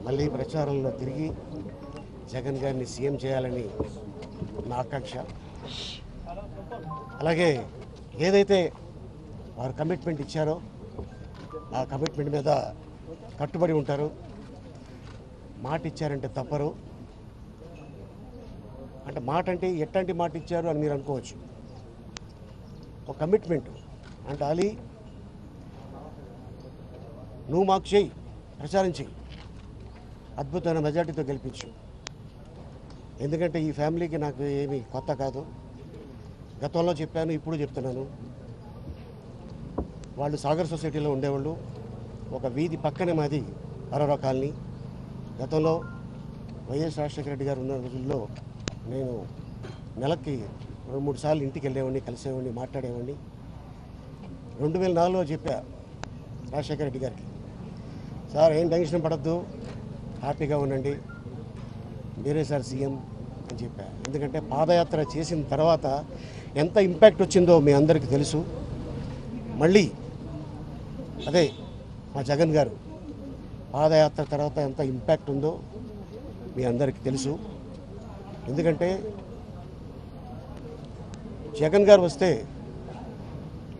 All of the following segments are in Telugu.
మళ్ళీ ప్రచారంలో తిరిగి జగన్ గారిని సీఎం చేయాలని నా ఆకాంక్ష. అలాగే ఏదైతే వారు కమిట్మెంట్ ఇచ్చారో ఆ కమిట్మెంట్ మీద కట్టుబడి ఉంటారు. మాట ఇచ్చారంటే తప్పరు. అంటే మాట అంటే ఎట్లాంటి మాట ఇచ్చారు అని మీరు అనుకోవచ్చు. ఒక కమిట్మెంట్ అంటే అలీ నువ్వు మాకు చేయి, ప్రచారం చేయి, అద్భుతమైన మెజార్టీతో గెలిపించు. ఎందుకంటే ఈ ఫ్యామిలీకి నాకు ఏమీ కొత్త కాదు. గతంలో చెప్పాను, ఇప్పుడు చెప్తున్నాను. వాళ్ళు సాగర్ సొసైటీలో ఉండేవాళ్ళు. ఒక వీధి పక్కనే మాది అరోరా కాలనీ. గతంలో వైఎస్ రాజశేఖర రెడ్డి గారు ఉన్న రోజుల్లో నేను నెలకి 2-3 సార్లు ఇంటికి వెళ్ళేవాడిని, కలిసేవాడిని, మాట్లాడేవాడిని. 2004లో చెప్పా రాజశేఖర రెడ్డి గారికి, సార్ ఏం టెన్షన్ పడద్దు, హ్యాపీగా ఉండండి, మీరే సార్ సీఎం అని చెప్పా. ఎందుకంటే పాదయాత్ర చేసిన తర్వాత ఎంత ఇంపాక్ట్ వచ్చిందో మీ అందరికీ తెలుసు. మళ్ళీ అదే మా జగన్ గారు పాదయాత్ర తర్వాత ఎంత ఇంపాక్ట్ ఉందో మీ అందరికీ తెలుసు. ఎందుకంటే జగన్ గారు వస్తే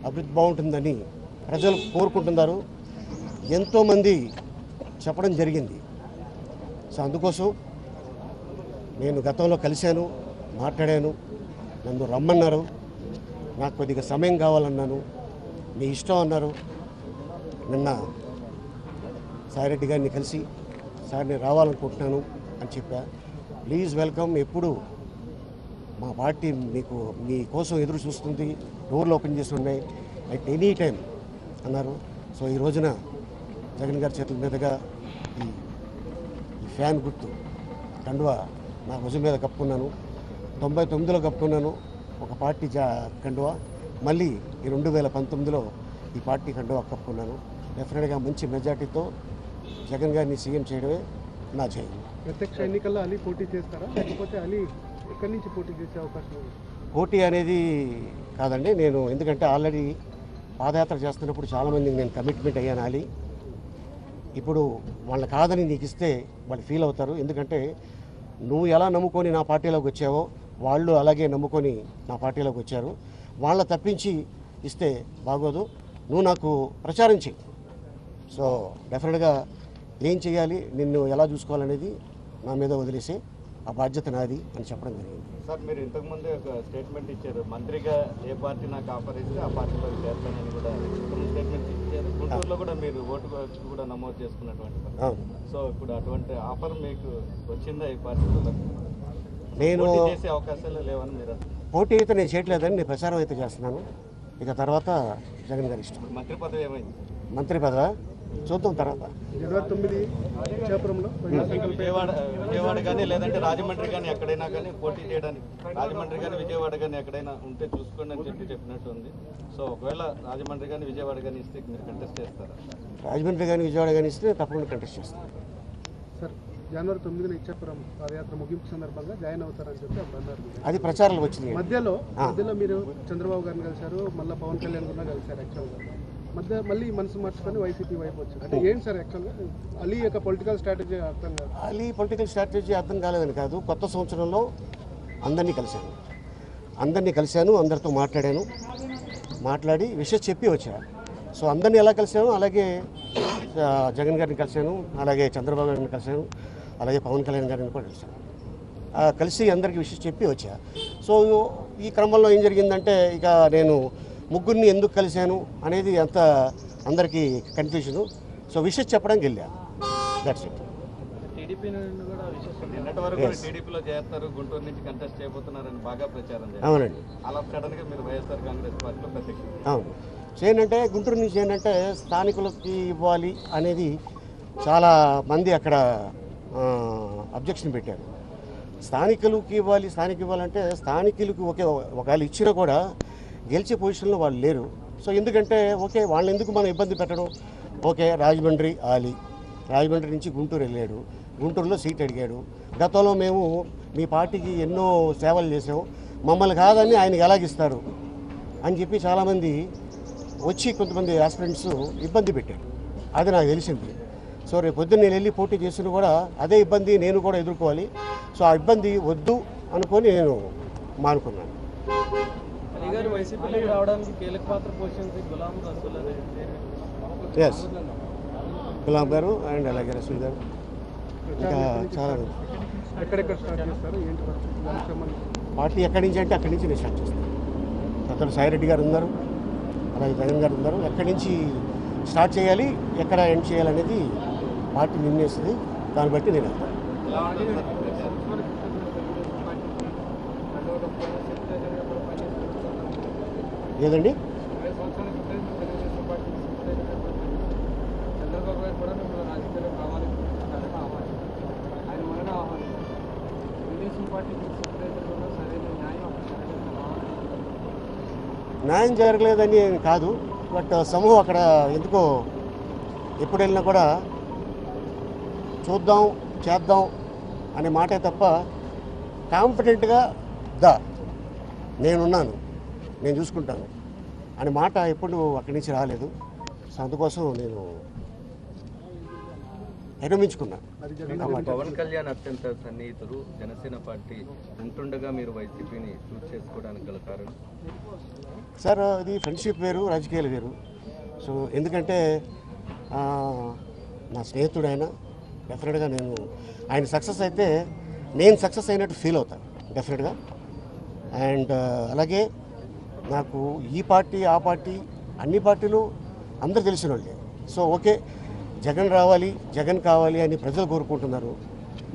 అభివృద్ధి బాగుంటుందని ప్రజలు కోరుకుంటున్నారు. ఎంతోమంది చెప్పడం జరిగింది. సో అందుకోసం నేను గతంలో కలిశాను, మాట్లాడాను. నన్ను రమ్మన్నారు, నాకు కొద్దిగా సమయం కావాలన్నాను. మీ ఇష్టం అన్నారు. నిన్న సాయిరెడ్డి గారిని కలిసి, సార్ నేను రావాలనుకుంటున్నాను అని చెప్పా. ప్లీజ్ వెల్కమ్, ఎప్పుడు మా పార్టీ మీకోసం ఎదురు చూస్తుంది, డోర్లు ఓపెన్ చేసి ఉన్నాయి అట్ ఎనీ టైం అన్నారు. సో ఈ రోజున జగన్ గారి చేతుల మీదుగా ఈ ఫ్యాన్ గుర్తు కండువా నా భుజం మీద కప్పుకున్నాను. 99లో కప్పుకున్నాను ఒక పార్టీ కండువా. మళ్ళీ ఈ 2019లో ఈ పార్టీ కండువా కప్పుకున్నాను. డెఫినెట్గా మంచి మెజార్టీతో జగన్ గారిని సీఎం చేయడమే నా జయం. ప్రత్యక్ష ఎన్నికల్లో అలీ పోటీ చేస్తారా, లేకపోతే అలీ ఎక్కడి నుంచి పోటీ చేసే అవకాశం ఉంది? పోటీ అనేది కాదండి. నేను ఎందుకంటే ఆల్రెడీ పాదయాత్ర చేస్తున్నప్పుడు చాలామందికి నేను కమిట్మెంట్ అయ్యాను. అలీ ఇప్పుడు వాళ్ళని కాదని నీకు ఇస్తే వాళ్ళు ఫీల్ అవుతారు. ఎందుకంటే నువ్వు ఎలా నమ్ముకొని నా పార్టీలోకి వచ్చావో వాళ్ళు అలాగే నమ్ముకొని నా పార్టీలోకి వచ్చారు. వాళ్ళ తప్పించి ఇస్తే బాగోదు. నువ్వు నాకు ప్రచారం చెయ్యి. సో డెఫినెట్గా ఏం చేయాలి, నిన్ను ఎలా చూసుకోవాలనేది నా మీద వదిలేసి ఆ బాధ్యత నాది అని చెప్పడం జరిగింది. సార్ మీరు ఇంతకుముందే ఒక స్టేట్మెంట్ ఇచ్చారు, మంత్రిగా ఏ పార్టీ నాకు ఆఫర్ ఇస్తే ఆ పార్టీలో చేస్తానని కూడా స్టేట్మెంట్ ఇచ్చారు. గుంటూరులో కూడా మీరు ఓటు కూడా నమోదు చేసుకున్నటువంటి. సో ఇప్పుడు అటువంటి ఆఫర్ మీకు వచ్చిందా ఈ పార్టీలో? నేను చేసే అవకాశాలు లేవని మీరు? పోటీ అయితే నేను చేయట్లేదని, నేను ప్రచారం అయితే చేస్తున్నాను. ఇక తర్వాత జగన్ గారి ఇష్టం. మంత్రి పదవి ఏమైంది? మంత్రి పదవి చూద్దాం తర్వాత. జనవరి 9 విజయపురంలో విజయవాడ కానీ లేదంటే రాజమండ్రి కానీ ఎక్కడైనా కానీ పోటీ చేయడానికి, రాజమండ్రి కానీ విజయవాడ కానీ ఎక్కడైనా ఉంటే చూసుకోండి అని చెప్పినట్టు ఉంది. సో ఒకవేళ రాజమండ్రి కానీ విజయవాడ కానీ ఇస్తే మీరు కంటెస్ట్ చేస్తారా? రాజమండ్రి కానీ విజయవాడ కానీ ఇస్తే తప్పకుండా కంటెస్ట్ చేస్తాను. సార్ జనవరి 9న ఇచ్చాపురం పాదయాత్ర ముగింపు సందర్భంగా జాయిన్ అవుతారని చెప్పి అప్పుడు అన్నారు. అది ప్రచారాలు వచ్చింది. మధ్యలో మీరు చంద్రబాబు గారిని కలిశారు, మళ్ళీ పవన్ కళ్యాణ్ కూడా కలిశారు. యాక్చువల్గా మళ్ళీ మనసు మార్చుకొని వైసీపీ వైపు వచ్చారు. అంటే ఏంటి సార్ యాక్చువల్గా అలీ యొక్క పొలిటికల్ స్ట్రాటజీ అర్థం కాదు? అలీ పొలిటికల్ స్ట్రాటజీ అర్థం కాలేదని కాదు, కొత్త సంవత్సరంలో అందరినీ కలిశాను, అందరితో మాట్లాడి విషయం చెప్పి వచ్చా. సో అందరినీ ఎలా కలిశాను, అలాగే జగన్ గారిని కలిశాను, అలాగే చంద్రబాబు గారిని కలిశాను, అలాగే పవన్ కళ్యాణ్ గారిని కూడా కలిశాను. కలిసి అందరికీ విషయం చెప్పి వచ్చా. సో ఈ క్రమంలో ఏం జరిగిందంటే, ఇక నేను ముగ్గురిని ఎందుకు కలిశాను అనేది అంత అందరికీ కన్ఫ్యూజను. సో విషయం చెప్పడానికి వెళ్ళాను. That's it. నిన్నటి వరకు టీడీపీలో చేస్తారు, గుంటూరు నుంచి కంటెస్ట్ చేయబోతున్నారని బాగా ప్రచారం చేస్తారు. అవునండి. అలా సడన్గా మీరు వైఎస్ఆర్ కాంగ్రెస్ పార్టీలో ప్రత్యక్ష. అవును. ఏంటంటే గుంటూరు నుంచి ఏంటంటే స్థానికులకి ఇవ్వాలి అనేది చాలా మంది అక్కడ అబ్జెక్షన్ పెట్టారు. స్థానికులకి ఇవ్వాలంటే స్థానికులకు ఒకవేళ ఇచ్చినా కూడా గెలిచే పొజిషన్లో వాళ్ళు లేరు. సో ఎందుకంటే వాళ్ళని ఎందుకు మనం ఇబ్బంది పెట్టడం? రాజమండ్రి రాజమండ్రి నుంచి గుంటూరు వెళ్ళాడు, గుంటూరులో సీట్ అడిగాడు. గతంలో మేము మీ పార్టీకి ఎన్నో సేవలు చేసాం, మమ్మల్ని కాదని ఆయనకి ఎలాగిస్తారు అని చెప్పి చాలామంది వచ్చి కొంతమంది ఆస్పిరెంట్స్ ఇబ్బంది పెట్టారు. అది నాకు తెలిసింది. సో రేపు పొద్దున్న నేను వెళ్ళి పోటీ చేసిన కూడా అదే ఇబ్బంది నేను కూడా ఎదుర్కోవాలి. సో ఆ ఇబ్బంది వద్దు అనుకొని నేను మానుకున్నాను. వైసీపీలోకి రావడానికి కీలక పాత్ర పోషించి గులాం రసూల్ ఎస్, గులాం గారు అండ్ అలాగే రసూల్ గారు ఇంకా చాలా ఎక్కడెక్కడ స్టార్ట్ చేస్తారు ఏంటి దానికి సంబంధించి పార్టీ ఎక్కడి నుంచి అంటే అక్కడి నుంచి నేను స్టార్ట్ చేస్తాను. అతను సాయిరెడ్డి గారు ఉన్నారు, అలాగే జగన్ గారు ఉన్నారు. ఎక్కడి నుంచి స్టార్ట్ చేయాలి, ఎక్కడ ఎండ్ చేయాలనేది పార్టీ నిర్ణయిస్తుంది. దాన్ని బట్టి నేను వెళ్తాను. ఏదండి చంద్రబాబు గారు కూడా మిమ్మల్ని రాజకీయాల్లో కావాలి ఆయన మొన్న ఆహ్వానించారు. తెలుగుదేశం పార్టీకి సరైన న్యాయం జరగలేదని కాదు, బట్ సమూహం అక్కడ ఎందుకో ఎప్పుడు వెళ్ళినా కూడా చూద్దాం చేద్దాం అనే మాటే తప్ప కాంపిటెంట్గా నేనున్నాను, నేను చూసుకుంటాను అనే మాట ఎప్పుడు అక్కడి నుంచి రాలేదు. సో అందుకోసం నేను విరమించుకున్నాను. పవన్ కళ్యాణ్ అత్యంత సన్నిహితులు, జనసేన పార్టీ ఉంటుండగా మీరు వైసీపీని చూస్ చేసుకోవడానికి గల కారణం? సార్ అది ఫ్రెండ్షిప్ వేరు, రాజకీయాలు వేరు. సో ఎందుకంటే నా స్నేహితుడు ఆయన, డెఫినెట్గా నేను ఆయన సక్సెస్ అయితే నేను సక్సెస్ అయినట్టు ఫీల్ అవుతాను డెఫినెట్గా. అండ్ అలాగే నాకు ఈ పార్టీ ఆ పార్టీ అన్ని పార్టీలు అందరూ తెలిసిన వాళ్ళే. సో ఓకే, జగన్ రావాలి, జగన్ కావాలి అని ప్రజలు కోరుకుంటున్నారు,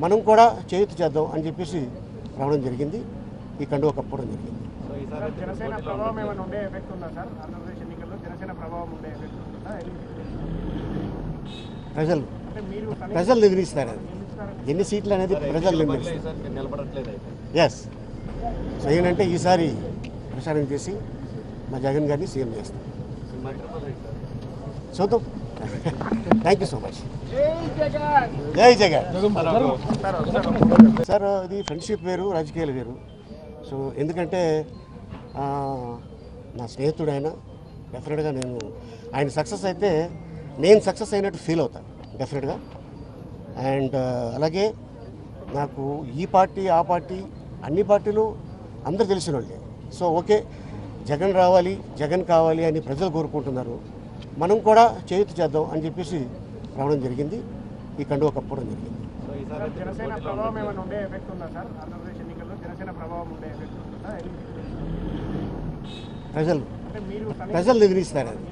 మనం కూడా చేయూత చేద్దాం అని చెప్పేసి రావడం జరిగింది. ఈ కండువా కప్పడం జరిగింది. జనసేన ప్రభావం ఏమైనా ఉండే ఎఫెక్ట్ ఉందా సార్? ఆంధ్రప్రదేశ్ ఎన్నికల్లో జనసేన ప్రభావం ఉండే ఎఫెక్ట్ ఉందా? ప్రజలు నిర్ణయిస్తారు అది ఎన్ని సీట్లు అనేది ప్రజలు నిర్ణయిస్తారు. నిలబడట్లేదు. ఎస్, సో ఏంటంటే ఈసారి ప్రచారం చేసి మా జగన్ గారిని సీఎం చేస్తాం. చూద్దాం. Thank you so much. జై జగన్. సార్ అది ఫ్రెండ్షిప్ వేరు, రాజకీయాలు వేరు. సో ఎందుకంటే నా స్నేహితుడు ఆయన, డెఫినెట్గా నేను ఆయన సక్సెస్ అయితే నేను సక్సెస్ అయినట్టు ఫీల్ అవుతాను డెఫినెట్గా. అండ్ అలాగే నాకు ఈ పార్టీ ఆ పార్టీ అన్ని పార్టీలు అందరూ తెలిసిన వాళ్ళే. సో ఓకే, జగన్ రావాలి, జగన్ కావాలి అని ప్రజలు కోరుకుంటున్నారు, మనం కూడా చేయూత చేద్దాం అని చెప్పేసి రావడం జరిగింది. ఈ కండువా కప్పడం జరిగింది. జనసేన ప్రభావం ఏమైనా ఉండే ఎఫెక్ట్ ఉందా సార్? ఆంధ్రప్రదేశ్ ఎన్నికల్లో జనసేన ప్రభావం ఉండే ఎఫెక్ట్ ఉందా? ప్రజలు నిర్ణయిస్తారు అది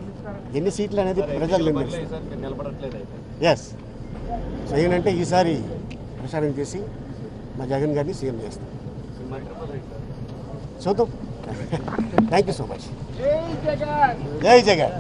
ఎన్ని సీట్లు అనేది ప్రజలు నిర్ణయిస్తారు. నిలబడట్లేదు. ఎస్, సో ఏంటంటే ఈసారి ప్రచారం చేసి మా జగన్ గారిని సీఎం చేస్తాం. చూద్దాం. Thank you so much. జై జగన్.